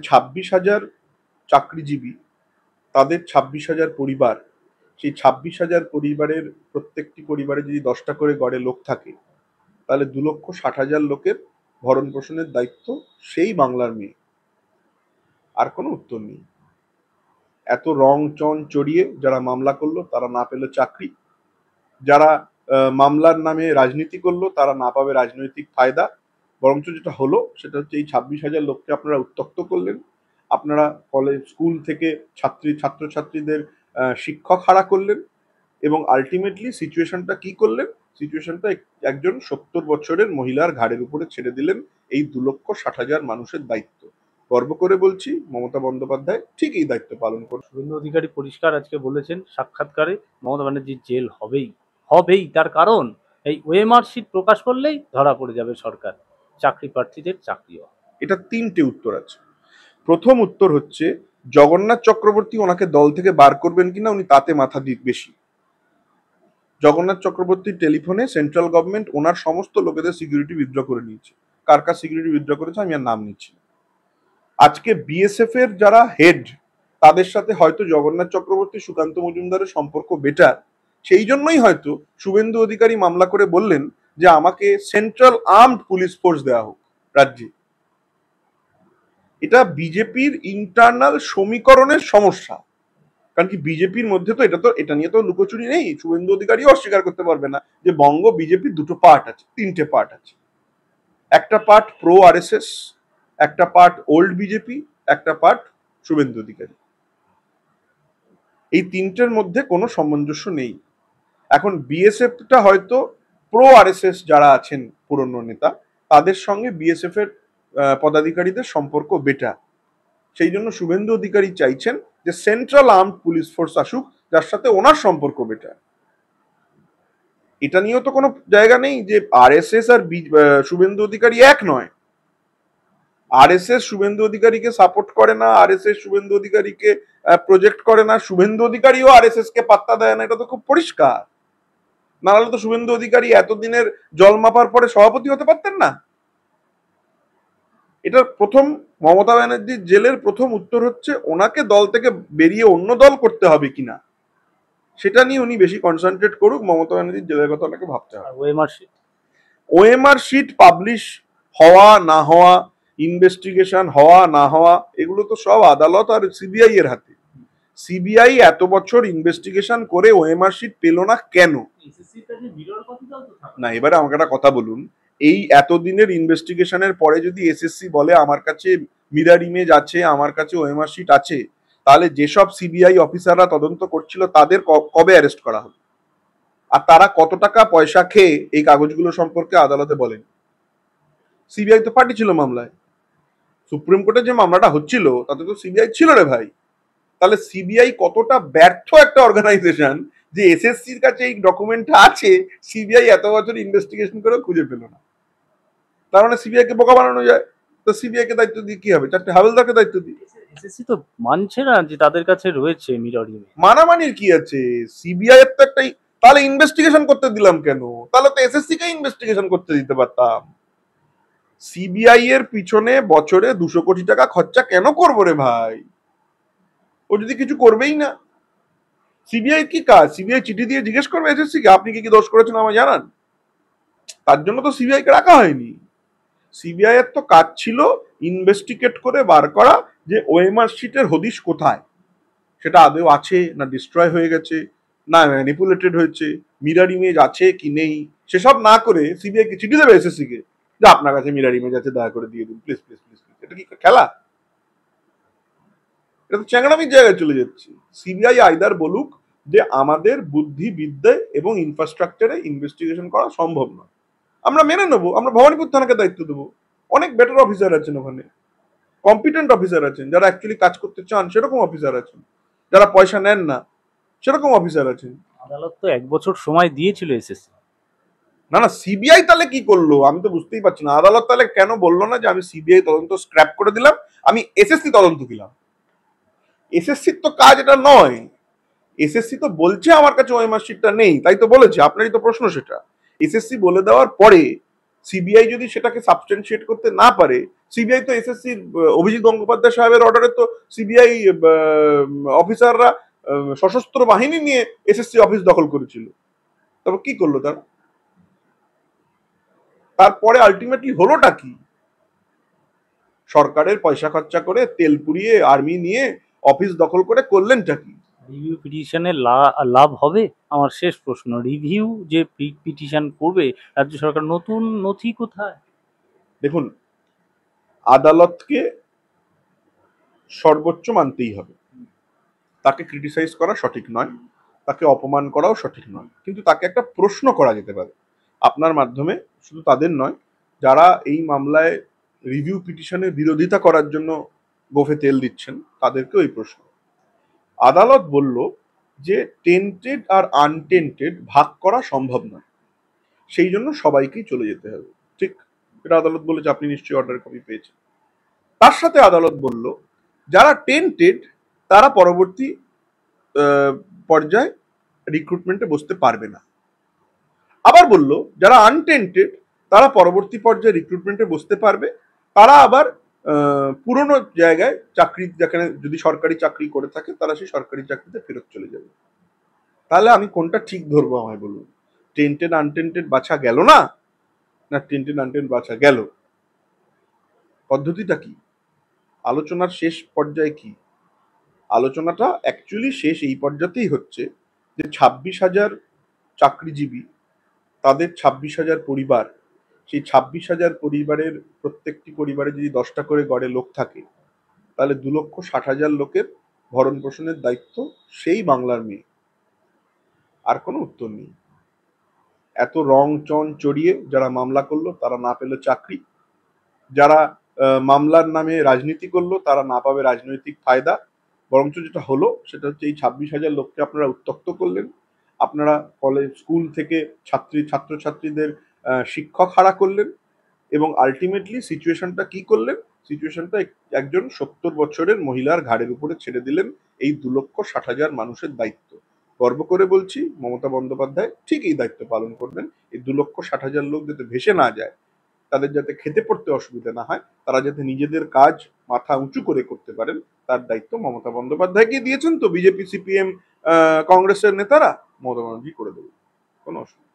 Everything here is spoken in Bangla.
26,000 চাকরিজীবী, তাদের 26,000 পরিবার, সেই 26,000 পরিবারের প্রত্যেকটি পরিবারে যদি 10টা করে গড়ে লোক থাকে, তাহলে 2,60,000 লোকের ভরণ পোষণের দায়িত্ব সেই বাংলার মেয়ে। আর কোনো উত্তর নেই। এত রং চন চড়িয়ে যারা মামলা করলো তারা না পেল চাকরি, যারা মামলার নামে রাজনীতি করলো তারা না পাবে রাজনৈতিক ফায়দা, বরঞ্চ যেটা হলো সেটা হচ্ছে এই 26,000 লোককে আপনারা উত্ত্যক্ত করলেন। আপনারা কলেজ স্কুল থেকে ছাত্রছাত্রীদের শিক্ষক হারা করলেন, এবং আলটিমেটলি সিচুয়েশনটা কি করলেন? সিচুয়েশনটা একজন 70 বছরের মহিলার ঘাড়ের উপরে ছেড়ে দিলেন এই 2,60,000 মানুষের দায়িত্ব। গর্ব করে বলছি, মমতা বন্দ্যোপাধ্যায় ঠিক এই দায়িত্ব পালন করছে। শুভেন্দু অধিকারী পরিষ্কার আজকে বলেছেন সাক্ষাৎকারে, মমতা ব্যানার্জির জেল হবেই। তার কারণ এই ওএমআর শিট প্রকাশ করলেই ধরা পড়ে যাবে সরকার, চাকরি প্রার্থীদের চাকরিও। এটা 3টে উত্তর আছে। প্রথম উত্তর হচ্ছে জগন্নাথ চক্রবর্তী ওনাকে দল থেকে বার করবেন কিনা উনি তাতে মাথা দিক বেশি। জগন্নাথ চক্রবর্তীর টেলিফোনে সেন্ট্রাল গভর্নমেন্ট ওনার সমস্ত লোকেদের সিকিউরিটি উইথড্র করে নিয়েছে। কার কার সিকিউরিটি উইথড্র করেছে আমি আর নাম নিচ্ছি না। আজকে বিএসএফ এর যারা হেড, তাদের সাথে হয়তো জগন্নাথ চক্রবর্তী সুকান্ত মজুমদারের সম্পর্ক বেটার, সেই জন্যই হয়তো শুভেন্দু অধিকারী মামলা করে বললেন যে আমাকে সেন্ট্রাল আর্মড পুলিশ ফোর্স দেওয়া হোক রাজ্যে। এটা বিজেপির ইন্টারনাল সমীকরণের সমস্যা। কারণ কি বিজেপির মধ্যে তো এটা নিয়ে তো লুকোচুরি নেই, শুভেন্দু অধিকারীও অস্বীকার করতে পারবে না যে বঙ্গ বিজেপির 2টো পার্ট আছে, 3টে পার্ট আছে। একটা পার্ট প্রো আরএসএস, একটা পার্ট ওল্ড বিজেপি, একটা পার্ট শুভেন্দু অধিকারী। এই 3টের মধ্যে কোনো সামঞ্জস্য নেই। এখন বিএসএফটা হয়তো প্রো আরএসএস যারা আছেন পুরনো নেতা, তাদের সঙ্গে বিএসএফ এর পদাধিকারীদের সম্পর্ক বেটার, সেই জন্য শুভেন্দু অধিকারী চাইছেন যে সেন্ট্রাল আর্মড পুলিশ ফোর্স আসুক যার সাথে ওনার সম্পর্ক বেটার। এটা নিয়েও তো কোনো জায়গা নেই যে আরএসএস আর শুভেন্দু অধিকারী এক নয়। আরএসএস শুভেন্দু অধিকারীকে সাপোর্ট করে না, আরএসএস শুভেন্দু অধিকারীকে প্রজেক্ট করে না, শুভেন্দু অধিকারীও আরএসএস কে পাত্তা দেয় না, এটা তো খুব পরিষ্কার। নাহলে তো শুভেন্দু অধিকারী এতদিনের জল মাপার পরে সভাপতি হতে পারতেন না। এটার প্রথম মমতা ব্যানার্জির জেলের প্রথম উত্তর হচ্ছে ওনাকে দল থেকে বেরিয়ে অন্য দল করতে হবে কিনা, সেটা নিয়ে উনি বেশি কনসেন্ট্রেট করুক। মমতা ব্যানার্জির জেলের কথা ওনাকে ভাবতে হবে। ওএমআর শিট পাবলিশ হওয়া না হওয়া, ইনভেস্টিগেশন হওয়া না হওয়া, এগুলো তো সব আদালত আর সিবিআই এর হাতে। সিবিআই এত বছর ইনভেস্টিগেশন করে ওএমআর শিট পেল না কেন? না, এবারে আমাকে একটা কথা বলুন, এই এতদিনের ইনভেস্টিগেশনের পরে যদি এসএসসি বলে আমার কাছে মিরর ইমেজ আছে, আমার কাছে ওএমআর শিট আছে, তাহলে যেসব সিবিআই অফিসাররা তদন্ত করছিল তাদের কবে অ্যারেস্ট করা হলো? আর তারা কত টাকা পয়সা খেয়ে এই কাগজগুলো সম্পর্কে আদালতে বলেন? সিবিআই তো পার্টি ছিল মামলায়। সুপ্রিম কোর্টে যে মামলাটা হচ্ছিল তাতে তো সিবিআই ছিল রে ভাই। তাহলে সিবিআই কতটা ব্যর্থ একটা অর্গানাইজেশন যে এসএসসির কাছে এই ডকুমেন্টটা আছে, সিবিআই এত বছর ইনভেস্টিগেশন করে খুঁজে পেল না। তার মানে সিবিআই কে বোকা বানানো যায়। তো সিবিআই কে দায়িত্ব দিয়ে কি হবে? 4টে হাবিলদারকে দায়িত্ব দিই। এসএসসি তো মানছে না যে তাদের কাছে রয়েছে মিরর ইমেজ। মানামানির কি আছে? সিবিআই এর তো একটাই, তাহলে ইনভেস্টিগেশন করতে দিলাম কেন? তাহলে তো এসএসসি কে ইনভেস্টিগেশন করতে দিতে পারতাম। সিবিআই এর পিছনে বছরে 200 কোটি টাকা খরচা কেন করবো রে ভাই? ও যদি কিছু করবেই না, সিবিআই কি কাজ? সিবিআই চিঠি দিয়ে জিজ্ঞেস করবে এসএসসি কে আপনি কি কি দোষ করেছেন আমায় জানান? তার জন্য তো সিবিআই কে রাখা হয়নি। সিবিআই এর তো কাজ ছিল ইনভেস্টিগেট করে বার করা যে ওএমআর শিটের হদিশ কোথায়, সেটা আদৌ আছে না ডিস্ট্রয় হয়ে গেছে না ম্যানিপুলেটেড হয়েছে, মিরর ইমেজ আছে কি নেই, সেসব না করে সিবিআই কে চিঠি দেবে এসএসসি কে যে আপনার কাছে মিরর ইমেজ আছে, দয়া করে দিয়ে দিন প্লিজ প্লিজ প্লিজ। এটা কি খেলা? এটা তো চ্যাংড়ামির জায়গায় চলে যাচ্ছে। সিবিআই আইদার বলুক যে আমাদের বুদ্ধি বিদ্যে এবং ইনফ্রাস্ট্রাকচারে ইনভেস্টিগেশন করা সম্ভব নয়, আমরা মেনে নেবো, আমরা ভবানীপুর থানাকে দায়িত্ব দেবো। অনেক বেটার অফিসার আছেন ওখানে, কম্পিটেন্ট অফিসার আছেন, যারা অ্যাকচুয়ালি কাজ করতে চান সেরকম অফিসার আছেন, যারা পয়সা নেন না সেরকম অফিসার আছেন। আদালত তো 1 বছর সময় দিয়েছিল এসএসসি। না না, সিবিআই তাহলে কি করলো আমি তো বুঝতেই পারছি না। আদালত তাহলে কেন বললো না যে আমি সিবিআই তদন্ত স্ক্র্যাপ করে দিলাম, আমি এসএসসি তদন্ত দিলাম? এসএসসির তো কাজ এটা নয়। এসএসসি তো বলছে আমার কাছে ওএমআর শিটটা নেই, তাই তো বলেছে, আপনারই তো প্রশ্ন সেটা। এসএসসি বলে দেওয়ার পরে সিবিআই যদি সেটাকে সাবস্টেনশিয়েট করতে না পারে, সিবিআই তো এসএসসির অভিজিৎ গঙ্গোপাধ্যায় সাহেবের অর্ডারে তো সিবিআই অফিসাররা সশস্ত্র বাহিনী নিয়ে এসএসসি অফিস দখল করেছিল। তবে কি করলো তারা? তারপরে আলটিমেটলি হলোটা কি? সরকারের পয়সা খরচা করে তেল পুড়িয়ে আর্মি নিয়ে অফিস দখল করে করলেনটা কি? রিভিউ পিটিশনের লাভ হবে? আমার শেষ প্রশ্ন, রিভিউ যে পিটিশন করবে রাজ্য সরকার, নতুন নথি কোথায়? দেখুন, আদালতকে সর্বোচ্চ মানতেই হবে। তাকে ক্রিটিসাইজ করা সঠিক নয়, তাকে অপমান করাও সঠিক নয়, কিন্তু তাকে একটা প্রশ্ন করা যেতে পারে আপনার মাধ্যমে। শুধু তাদের নয়, যারা এই মামলায় রিভিউ পিটিশনের বিরোধিতা করার জন্য গোফে তেল দিচ্ছেন, তাদেরকেও এই প্রশ্ন। আদালত বলল যে টেন্টেড আর আনটেন্টেড ভাগ করা সম্ভব নয়, সেই জন্য সবাইকেই চলে যেতে হবে। ঠিক, এটা আদালত বলেছে, আপনি নিশ্চয়ই অর্ডার কপি পেয়েছেন। তার সাথে আদালত বলল যারা টেন্টেড তারা পরবর্তী পর্যায়ে রিক্রুটমেন্টে বসতে পারবে না। আবার বলল যারা আনটেন্টেড তারা পরবর্তী পর্যায়ে রিক্রুটমেন্টে বসতে পারবে, তারা আবার পুরনো জায়গায় চাকরি, যেখানে যদি সরকারি চাকরি করে থাকে তারা সেই সরকারি চাকরিতে ফেরত চলে যাবে। তাহলে আমি কোনটা ঠিক ধরবো আমায় বলুন? টেন্টেড আনটেন্টেড বাছা গেল না, না টেন্টেড আনটেন্টেড বাছা গেল? পদ্ধতিটা কি? আলোচনার শেষ পর্যায়ে কি? আলোচনাটা অ্যাকচুয়ালি শেষ এই পর্যাতেই হচ্ছে যে 26,000 চাকরিজীবী, তাদের 26,000 পরিবার, সেই 26,000 পরিবারের প্রত্যেকটি পরিবারে যদি 10টা করে গড়ে লোক থাকে, তাহলে 2,60,000 লোকের ভরণ পোষণের দায়িত্ব সেই বাংলার মেয়ে। আর কোনো উত্তর নেই। এত রং চন চড়িয়ে যারা মামলা করলো তারা না পেলে চাকরি, যারা মামলার নামে রাজনীতি করলো তারা না পাবে রাজনৈতিক ফায়দা, বরঞ্চ যেটা হলো সেটা হচ্ছে এই 26,000 লোককে আপনারা উত্ত্যক্ত করলেন। আপনারা কলেজ স্কুল থেকে ছাত্রছাত্রীদের শিক্ষক হারা করলেন, এবং আলটিমেটলি সিচুয়েশনটা কি করলেন? সিচুয়েশনটা একজন 70 বছরের মহিলার ঘাড়ের উপরে ছেড়ে দিলেন এই 2,60,000 মানুষের দায়িত্ব। গর্ব করে বলছি, মমতা বন্দ্যোপাধ্যায় ঠিক এই দায়িত্ব পালন করবেন। এই 2,60,000 লোক যাতে ভেসে না যায়, তাদের যাতে খেতে পড়তে অসুবিধা না হয়, তারা যাতে নিজেদের কাজ মাথা উঁচু করে করতে পারেন, তার দায়িত্ব মমতা বন্দ্যোপাধ্যায়কে দিয়েছেন। তো বিজেপি, সিপিএম, কংগ্রেসের নেতারা মমতা ব্যানার্জি করে দেবে, কোনো অসুবিধা।